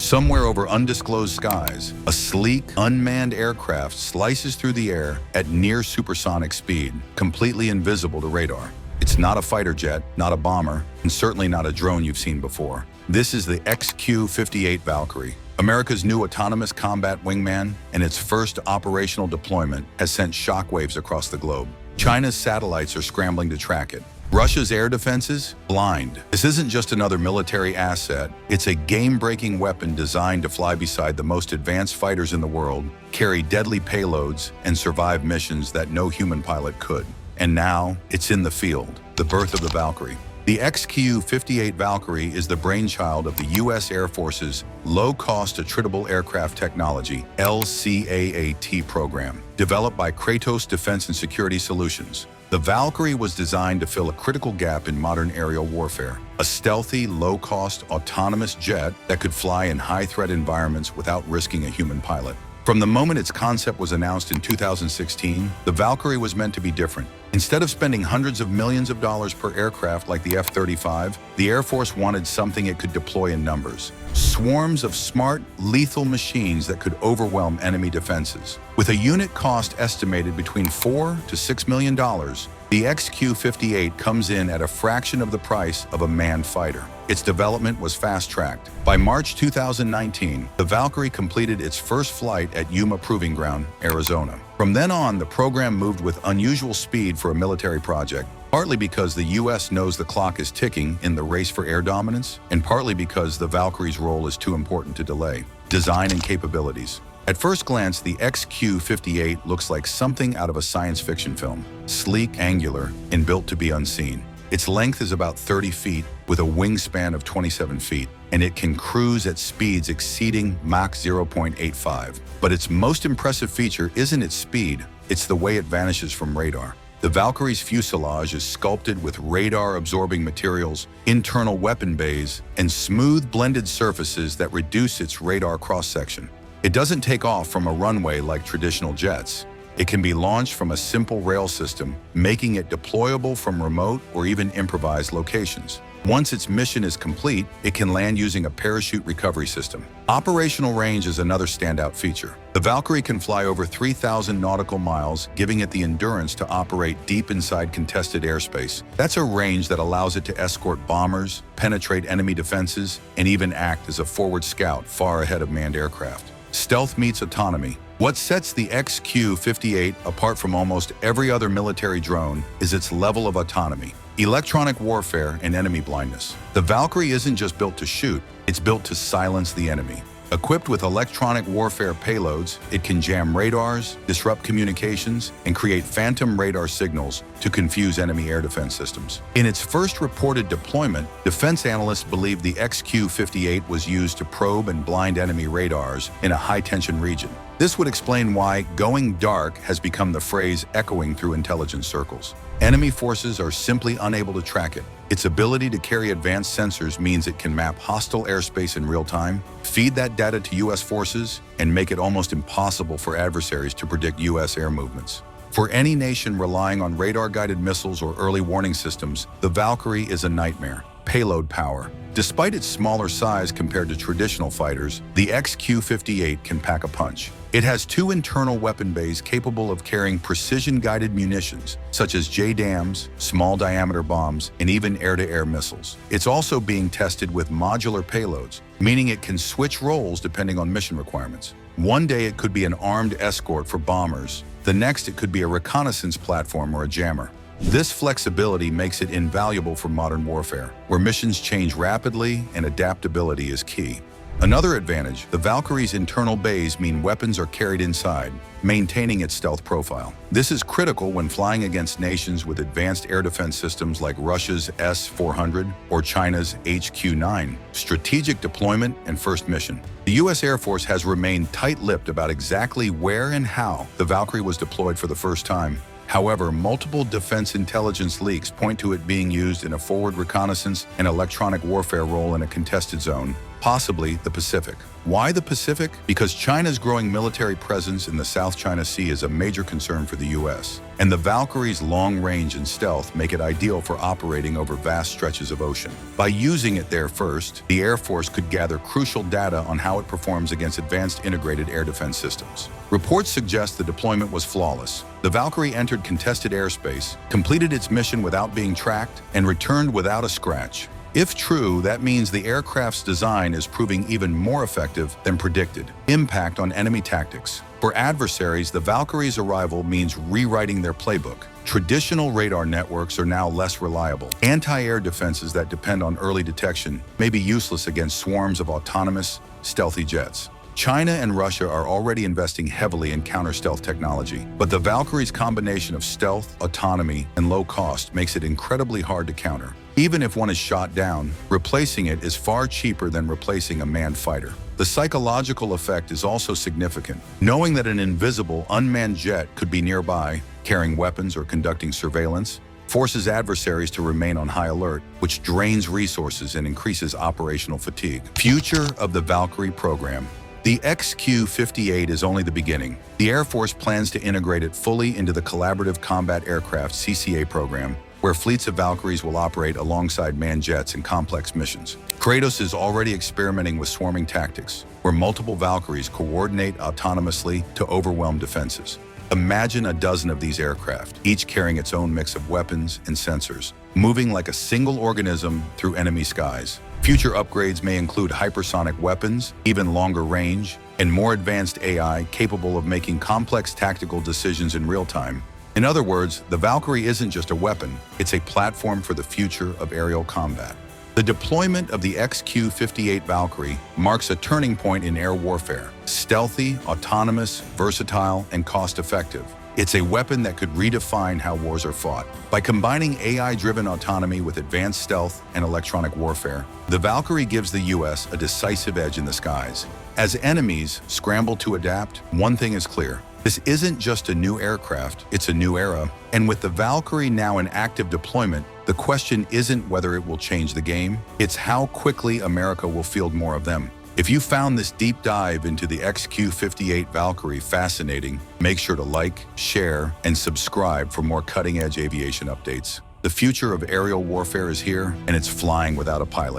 Somewhere over undisclosed skies, a sleek, unmanned aircraft slices through the air at near supersonic speed, completely invisible to radar. It's not a fighter jet, not a bomber, and certainly not a drone you've seen before. This is the XQ-58 Valkyrie, America's new autonomous combat wingman, and its first operational deployment has sent shockwaves across the globe. China's satellites are scrambling to track it. Russia's air defenses? Blind. This isn't just another military asset. It's a game-breaking weapon designed to fly beside the most advanced fighters in the world, carry deadly payloads, and survive missions that no human pilot could. And now, it's in the field, the birth of the Valkyrie. The XQ-58 Valkyrie is the brainchild of the U.S. Air Force's Low-Cost Attritable Aircraft Technology (LCAAT) program, developed by Kratos Defense and Security Solutions. The Valkyrie was designed to fill a critical gap in modern aerial warfare, a stealthy, low-cost, autonomous jet that could fly in high-threat environments without risking a human pilot. From the moment its concept was announced in 2016, the Valkyrie was meant to be different. Instead of spending hundreds of millions of dollars per aircraft like the F-35, the Air Force wanted something it could deploy in numbers. Swarms of smart, lethal machines that could overwhelm enemy defenses. With a unit cost estimated between $4 to $6 million, the XQ-58 comes in at a fraction of the price of a manned fighter. Its development was fast-tracked. By March 2019, the Valkyrie completed its first flight at Yuma Proving Ground, Arizona. From then on, the program moved with unusual speed for a military project, partly because the U.S. knows the clock is ticking in the race for air dominance, and partly because the Valkyrie's role is too important to delay. Design and capabilities. At first glance, the XQ-58 looks like something out of a science fiction film. Sleek, angular, and built to be unseen. Its length is about 30 feet, with a wingspan of 27 feet, and it can cruise at speeds exceeding Mach 0.85. But its most impressive feature isn't its speed, it's the way it vanishes from radar. The Valkyrie's fuselage is sculpted with radar-absorbing materials, internal weapon bays, and smooth blended surfaces that reduce its radar cross-section. It doesn't take off from a runway like traditional jets. It can be launched from a simple rail system, making it deployable from remote or even improvised locations. Once its mission is complete, it can land using a parachute recovery system. Operational range is another standout feature. The Valkyrie can fly over 3,000 nautical miles, giving it the endurance to operate deep inside contested airspace. That's a range that allows it to escort bombers, penetrate enemy defenses, and even act as a forward scout far ahead of manned aircraft. Stealth meets autonomy. What sets the XQ-58 apart from almost every other military drone is its level of autonomy, electronic warfare, and enemy blindness. The Valkyrie isn't just built to shoot, it's built to silence the enemy. Equipped with electronic warfare payloads, it can jam radars, disrupt communications, and create phantom radar signals to confuse enemy air defense systems. In its first reported deployment, defense analysts believe the XQ-58 was used to probe and blind enemy radars in a high-tension region. This would explain why "going dark" has become the phrase echoing through intelligence circles. Enemy forces are simply unable to track it. Its ability to carry advanced sensors means it can map hostile airspace in real time, feed that data to U.S. forces, and make it almost impossible for adversaries to predict U.S. air movements. For any nation relying on radar-guided missiles or early warning systems, the Valkyrie is a nightmare. Payload power. Despite its smaller size compared to traditional fighters, the XQ-58 can pack a punch. It has two internal weapon bays capable of carrying precision-guided munitions, such as JDAMs, small-diameter bombs, and even air-to-air missiles. It's also being tested with modular payloads, meaning it can switch roles depending on mission requirements. One day it could be an armed escort for bombers. The next it could be a reconnaissance platform or a jammer. This flexibility makes it invaluable for modern warfare, where missions change rapidly and adaptability is key. Another advantage, the Valkyrie's internal bays mean weapons are carried inside, maintaining its stealth profile. This is critical when flying against nations with advanced air defense systems like Russia's S-400 or China's HQ-9. Strategic deployment and first mission. The U.S. Air Force has remained tight-lipped about exactly where and how the Valkyrie was deployed for the first time. However, multiple defense intelligence leaks point to it being used in a forward reconnaissance and electronic warfare role in a contested zone, Possibly the Pacific. Why the Pacific? Because China's growing military presence in the South China Sea is a major concern for the U.S., and the Valkyrie's long range and stealth make it ideal for operating over vast stretches of ocean. By using it there first, the Air Force could gather crucial data on how it performs against advanced integrated air defense systems. Reports suggest the deployment was flawless. The Valkyrie entered contested airspace, completed its mission without being tracked, and returned without a scratch. If true, that means the aircraft's design is proving even more effective than predicted. Impact on enemy tactics. For adversaries, the Valkyrie's arrival means rewriting their playbook. Traditional radar networks are now less reliable. Anti-air defenses that depend on early detection may be useless against swarms of autonomous, stealthy jets. China and Russia are already investing heavily in counter-stealth technology, but the Valkyrie's combination of stealth, autonomy, and low cost makes it incredibly hard to counter. Even if one is shot down, replacing it is far cheaper than replacing a manned fighter. The psychological effect is also significant. Knowing that an invisible, unmanned jet could be nearby, carrying weapons or conducting surveillance, forces adversaries to remain on high alert, which drains resources and increases operational fatigue. Future of the Valkyrie program. The XQ-58 is only the beginning. The Air Force plans to integrate it fully into the Collaborative Combat Aircraft (CCA) program, where fleets of Valkyries will operate alongside manned jets in complex missions. Kratos is already experimenting with swarming tactics, where multiple Valkyries coordinate autonomously to overwhelm defenses. Imagine a dozen of these aircraft, each carrying its own mix of weapons and sensors, moving like a single organism through enemy skies. Future upgrades may include hypersonic weapons, even longer range, and more advanced AI capable of making complex tactical decisions in real time. In other words, the Valkyrie isn't just a weapon, it's a platform for the future of aerial combat. The deployment of the XQ-58 Valkyrie marks a turning point in air warfare. Stealthy, autonomous, versatile, and cost-effective. It's a weapon that could redefine how wars are fought. By combining AI-driven autonomy with advanced stealth and electronic warfare, the Valkyrie gives the U.S. a decisive edge in the skies. As enemies scramble to adapt, one thing is clear. This isn't just a new aircraft, it's a new era. And with the Valkyrie now in active deployment, the question isn't whether it will change the game, it's how quickly America will field more of them. If you found this deep dive into the XQ-58 Valkyrie fascinating, make sure to like, share, and subscribe for more cutting-edge aviation updates. The future of aerial warfare is here, and it's flying without a pilot.